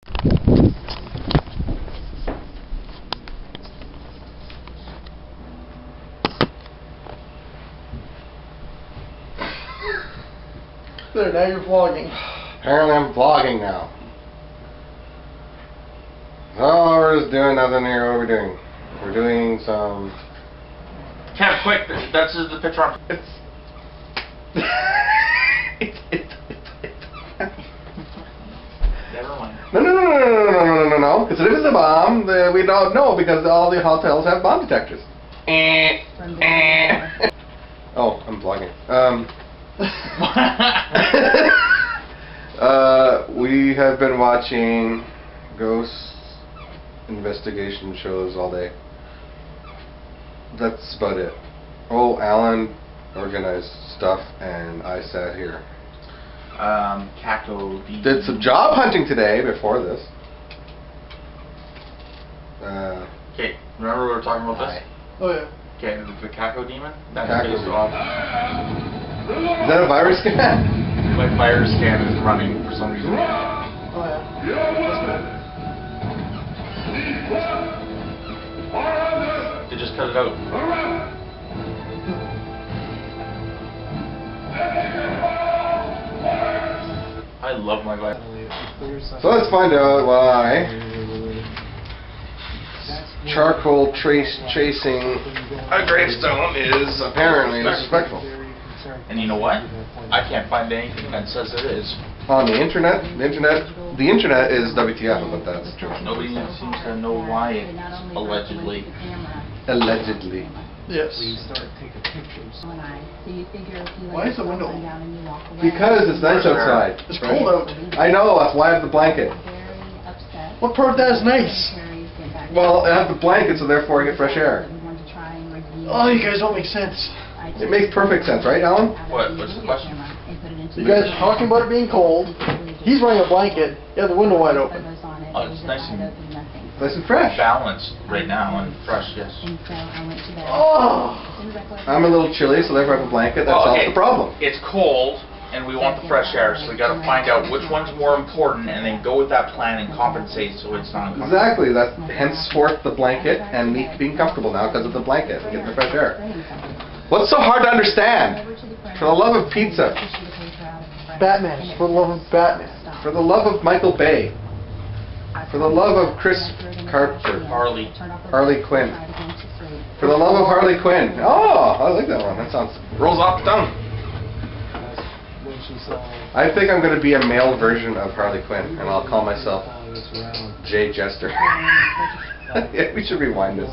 There, now you're vlogging. Apparently I'm vlogging now. Oh, we're just doing nothing here. What are we doing? We're doing some... Kev, quick! That's just the picture on... Never mind. No. Because if it's a bomb, we don't know because all the hotels have bomb detectors. Oh, I'm vlogging. We have been watching ghost investigation shows all day. That's about it. Oh, Alan organized stuff and I sat here. Caco Did some job hunting today before this. Okay, remember we were talking about this? Oh yeah. Okay, the Caco demon? That's Caco based demon. off... Is that a virus scan? My virus scan is running for some reason. Oh yeah. They just cut it out. I love my virus. So let's find out why charcoal chasing a gravestone is apparently disrespectful. And you know what? I can't find anything that says it is. On the internet is WTF, but that's true. Nobody seems to know why it's allegedly. Allegedly. Yes. Why is the window open? Because it's nice outside. It's cold out. I know, that's why I have the blanket. What part of that is nice? Well, I have the blanket, so therefore I get fresh air. Oh, you guys don't make sense. It makes perfect sense, right, Alan? What? What's the question? You guys are talking about it being cold. He's wearing a blanket. You have the window wide open. Oh, it's nice and fresh. balanced right now and fresh, yes. Oh! I'm a little chilly, so therefore I have a blanket. That solves the problem. It's cold, and we want the fresh air, so we got to find out which one's more important, and then go with that plan and compensate so it's not uncomfortable. Exactly. That's henceforth the blanket, and me being comfortable now because of the blanket. I get the fresh air. What's so hard to understand? For the love of pizza. Batman. For the love of Batman. For the love of Michael Bay. For the love of Chris Carter. Harley Quinn. For the love of Harley Quinn. Oh, I like that one. That sounds rolls off the tongue. I think I'm going to be a male version of Harley Quinn, and I'll call myself Jay Jester. Yeah, we should rewind this.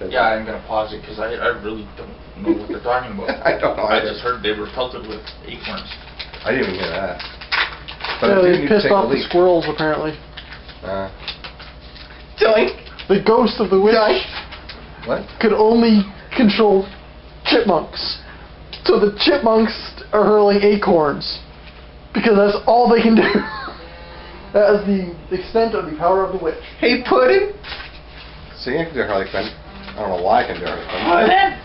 Yeah, I'm going to pause it because I really don't know what they're talking about. I don't know. I just heard they were pelted with acorns. I didn't even hear that. But Yeah, I do they need to pissed take a off the leak. squirrels apparently. Doink. The ghost of the witch What? could only control chipmunks. So the chipmunks are hurling acorns. Because that's all they can do. That is the extent of the power of the witch. Hey, Puddin'. See, I can do Harley Quinn. I don't know why I can do Harley Quinn.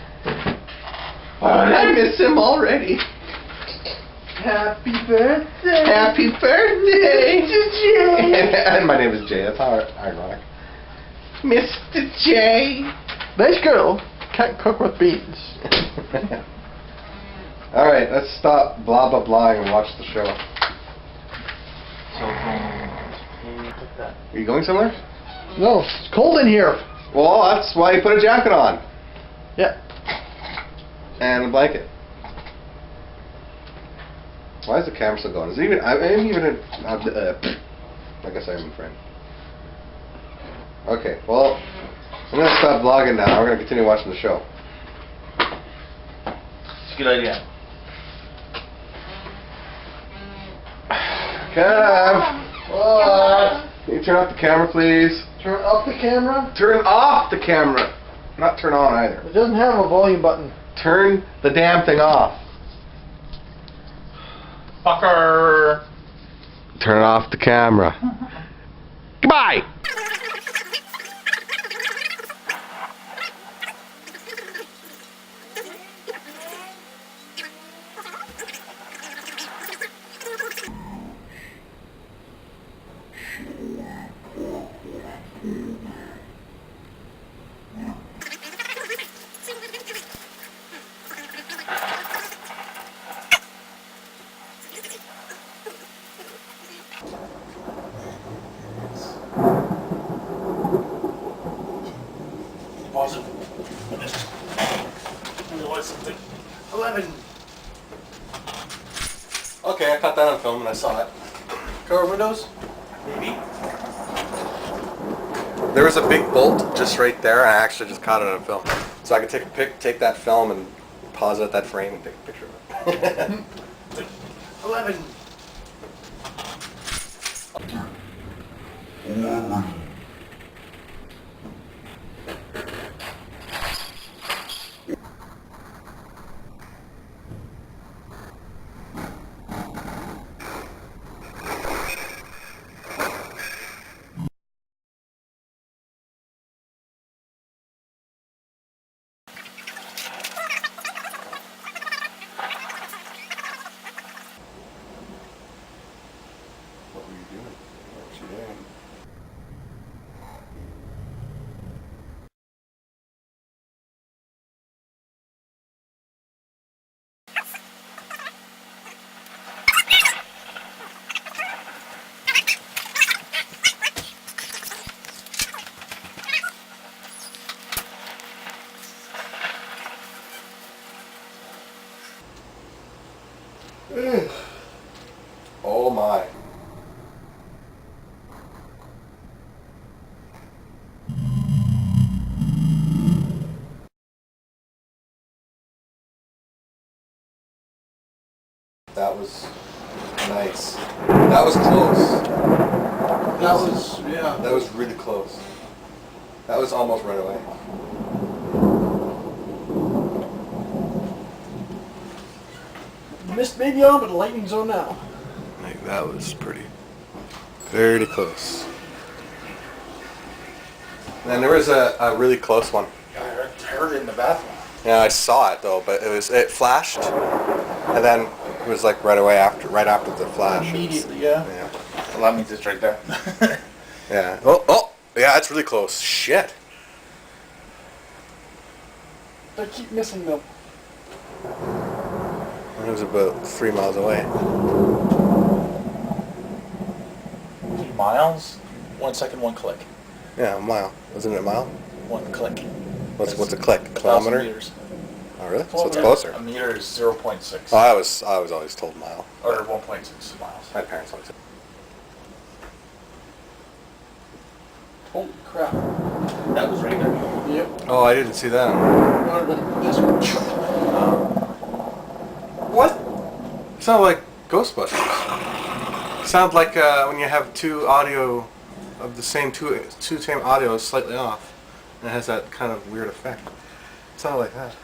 I miss him already. Happy birthday! Happy birthday! Jay! And my name is Jay. That's how ironic. Mr. J. Nice girl. Can't cook with beans. Alright, let's stop blah blah blah and watch the show. Are you going somewhere? No, it's cold in here. Well, that's why you put a jacket on. Yeah. And a blanket. Why is the camera still going? Is it even? I'm even in. I guess I'm in frame. Okay, well, I'm gonna stop vlogging now. We're gonna continue watching the show. It's a good idea. Kev! What? Can you turn off the camera, please? Turn up the camera. Turn off the camera. Not turn on either. It doesn't have a volume button. Turn the damn thing off. Fucker! Turn off the camera. Goodbye! 11. Okay, I caught that on film and I saw it. Cover windows? Maybe. There was a big bolt just right there, and I actually just caught it on film. So I could take that film and pause it at that frame and take a picture of it. 11. What were you doing? What were you doing? Oh my. That was nice. That was close. That was really close. That was almost right away. Missed maybe on, but the lightning's on now. Like, that was very close. And then there was a really close one. I heard it in the bathroom. Yeah, I saw it though, but it flashed, and then it was like right after the flash. Immediately, yeah. Yeah. Well, that means it's right there. Yeah. Oh, yeah, it's really close. Shit. They keep missing though. It was about 3 miles away. 3 miles? 1 second, 1 click. Yeah, a mile. Wasn't it a mile? 1 click. What's a click? 1,000 Kilometer? meters. Oh, really? So it's closer. A meter is 0.6. Oh, I was always told mile. Or 1.6 miles. My parents always said. Holy crap. That was right there. Yep. Oh, I didn't see that. What? It sounded like Ghostbusters. It sounded like when you have two audio of the same two same audio slightly off, and it has that kind of weird effect. It sounded like that.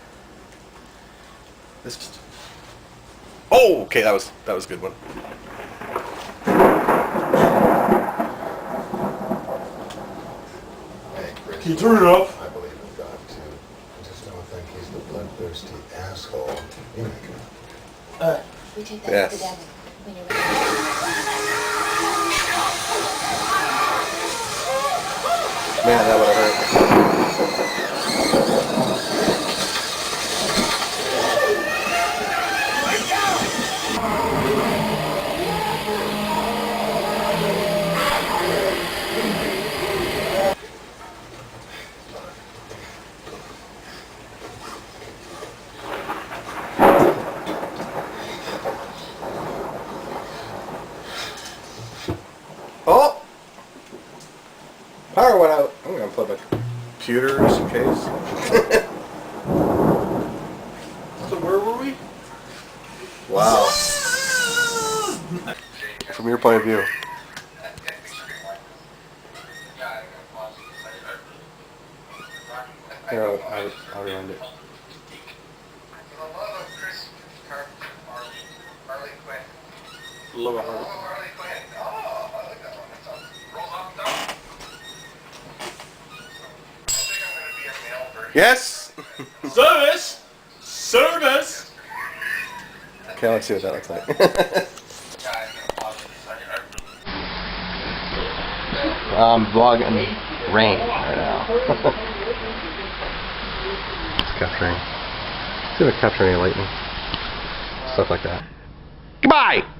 This just... Oh, okay, that was a good one. Can you turn it off? I believe in God too. I just don't think he's the bloodthirsty asshole you make him. We take that Yes. epidemic when you're ready. Man, that would have hurt. Oh! Power went out. I'm gonna put my computer just in case. So where were we? Wow. From your point of view. Here, I'll rewind it. Love it. Yes! Service! Service! Okay, let's see what that looks like. I'm vlogging rain right now. It's capturing. See if I capture any lightning. Stuff like that. Goodbye!